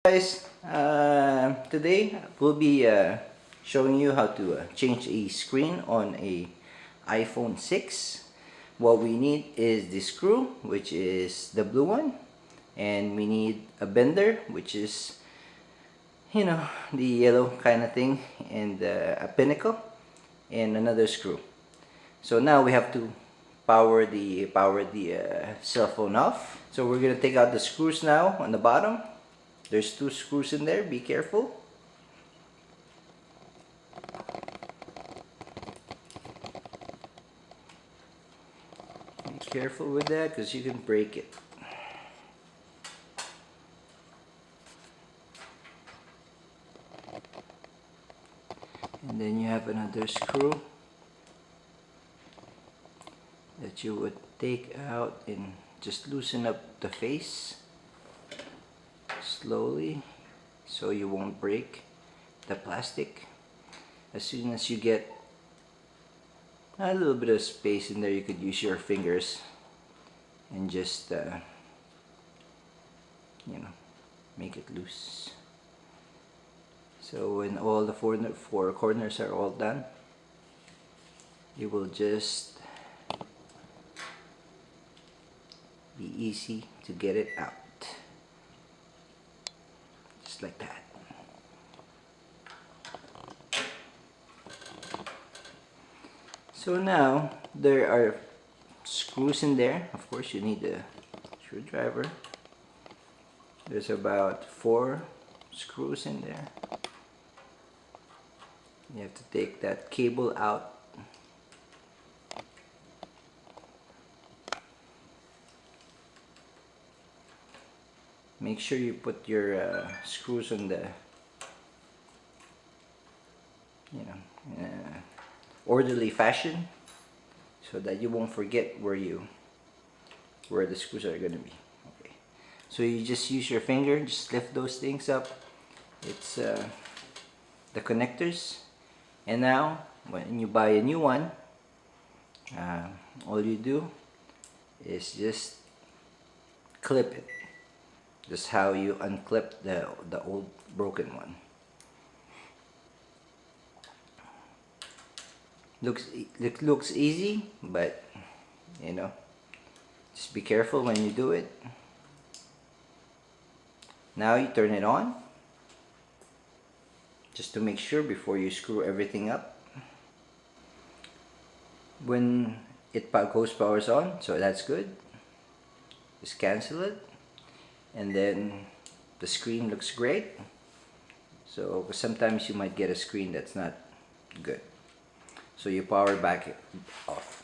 Guys, today we'll be showing you how to change a screen on a iPhone 6. What we need is the screw, which is the blue one, and we need a bender, which is the yellow kind of thing, and a pinnacle and another screw. So now we have to power the cell phone off. So we're gonna take out the screws now on the bottom. There's two screws in there, be careful. Be careful with that because you can break it. And then you have another screw that you would take out and just loosen up the face slowly so you won't break the plastic. As soon as you get a little bit of space in there, you could use your fingers and just make it loose. So when all the four corners are all done, it will just be easy to get it out, just like that. So now there are screws in there. Of course, you need a screwdriver. There's about 4 screws in there. You have to take that cable out. Make sure you put your screws on the orderly fashion so that you won't forget where the screws are going to be. Okay, so you just use your finger, just lift those things up. It's the connectors. And now when you buy a new one, all you do is just clip it, just how you unclip the old broken one. It looks easy, but just be careful when you do it. Now you turn it on just to make sure before you screw everything up. When it powers on, so that's good. Just cancel it, and then the screen looks great. So sometimes you might get a screen that's not good, so you power back off.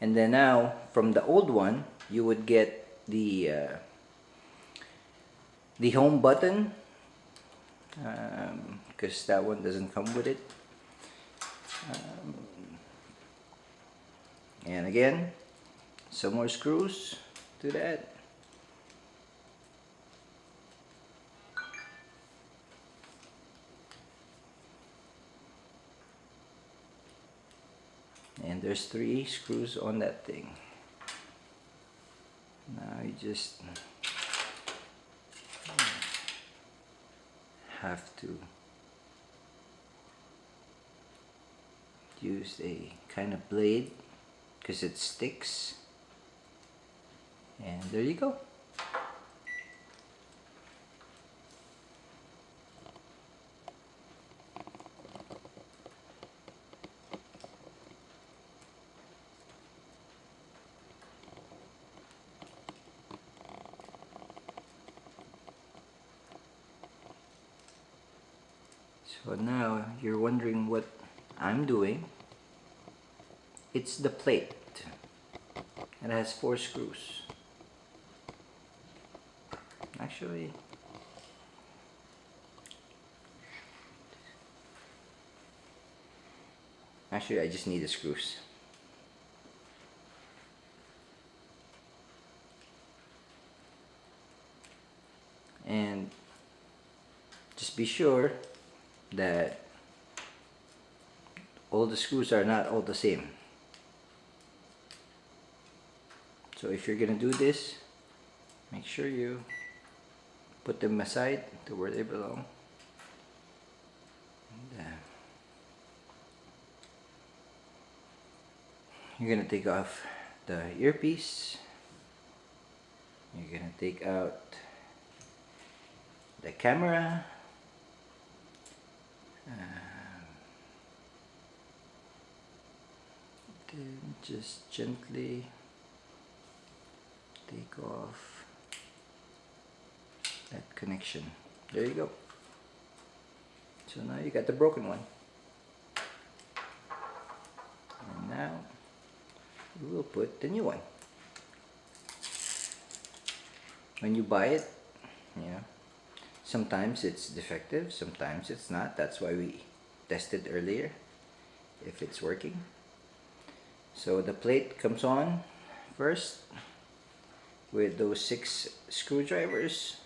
And then now from the old one you would get the home button, because that one doesn't come with it. And again, some more screws to that. And there's 3 screws on that thing. Now you just have to use a kind of blade because it sticks, and there you go. So now you're wondering what I'm doing. It's the plate. It has 4 screws. Actually, I just need the screws. And just be sure that all the screws are not all the same. So if you're gonna do this, make sure you put them aside to where they belong. And, you're gonna take off the earpiece. You're gonna take out the camera. Then just gently take off that connection. There you go. So now you got the broken one. And now we will put the new one. When you buy it, you know, sometimes it's defective, sometimes it's not. That's why we tested earlier if it's working. So the plate comes on first with those 6 screwdrivers.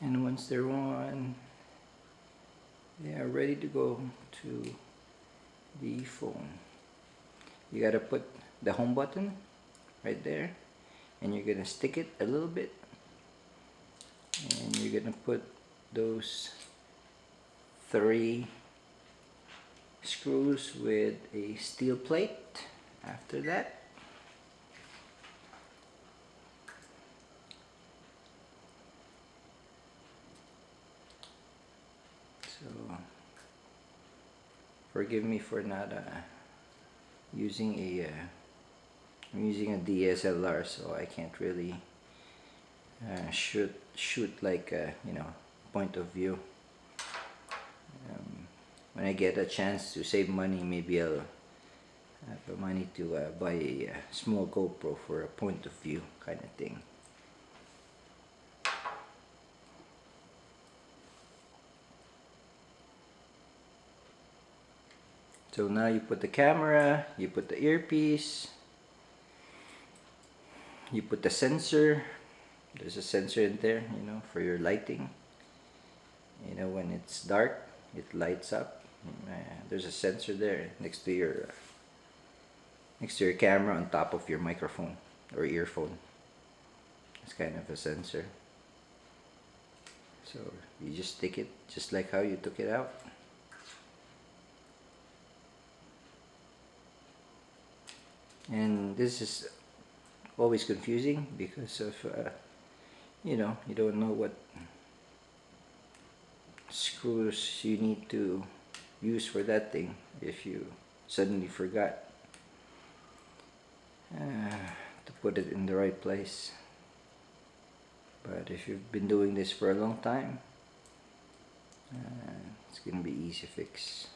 And once they're on, they are ready to go to the phone. You gotta put the home button right there, and you're gonna stick it a little bit, and you're gonna put those 3 screws with a steel plate after that. So forgive me for not using a I'm using a DSLR, so I can't really shoot like you know, point of view. When I get a chance to save money, maybe I'll have the money to buy a small GoPro for a point of view kind of thing. So now you put the camera, you put the earpiece, you put the sensor. There's a sensor in there, you know, for your lighting. You know, when it's dark, it lights up. There's a sensor there next to your camera on top of your microphone or earphone. It's kind of a sensor. So you just stick it just like how you took it out. And this is always confusing because of you know, you don't know what screws you need to use for that thing if you suddenly forgot to put it in the right place. But if you've been doing this for a long time, it's gonna be easy fix.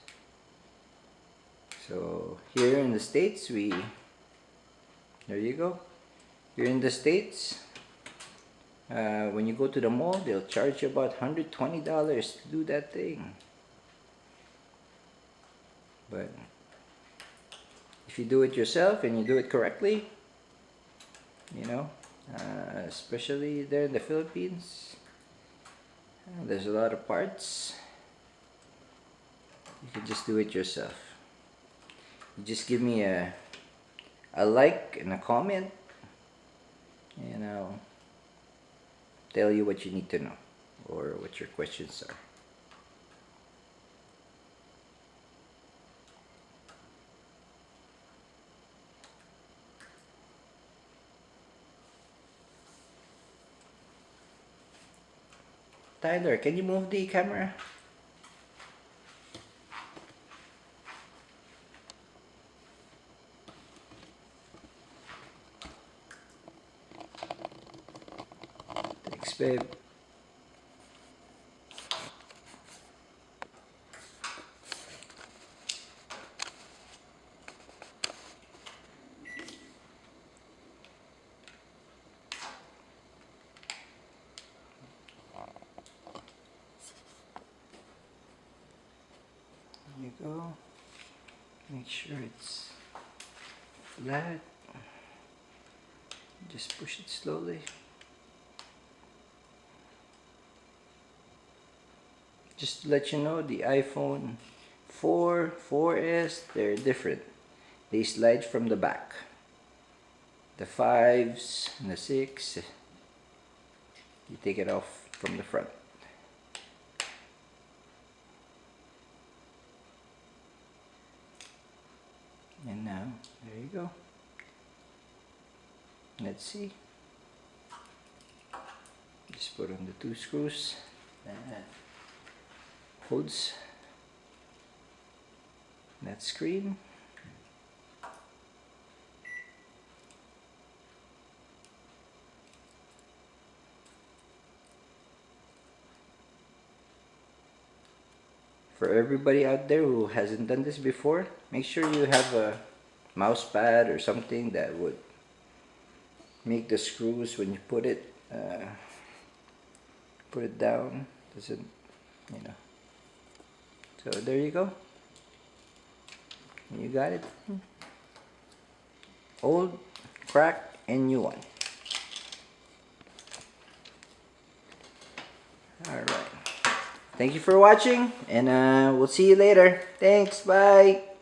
So here in the States, there you go. Here in the States, when you go to the mall, they'll charge you about $120 to do that thing. But if you do it yourself and you do it correctly, you know, especially there in the Philippines, there's a lot of parts. You can just do it yourself. You just give me a like and a comment, and I'll tell you what you need to know or what your questions are. Tyler, can you move the camera? Thanks, babe. Make sure it's flat. Just push it slowly. Just to let you know, the iPhone 4, 4S, they're different. They slide from the back. The 5s and the 6, you take it off from the front. And now, there you go. Let's see. Just put on the 2 screws. That holds that screen. For everybody out there who hasn't done this before, make sure you have a mouse pad or something that would make the screws when you put it down, doesn't, you know. So there you go. You got it. Old, cracked, and new one. Alright. Thank you for watching, and we'll see you later. Thanks, bye.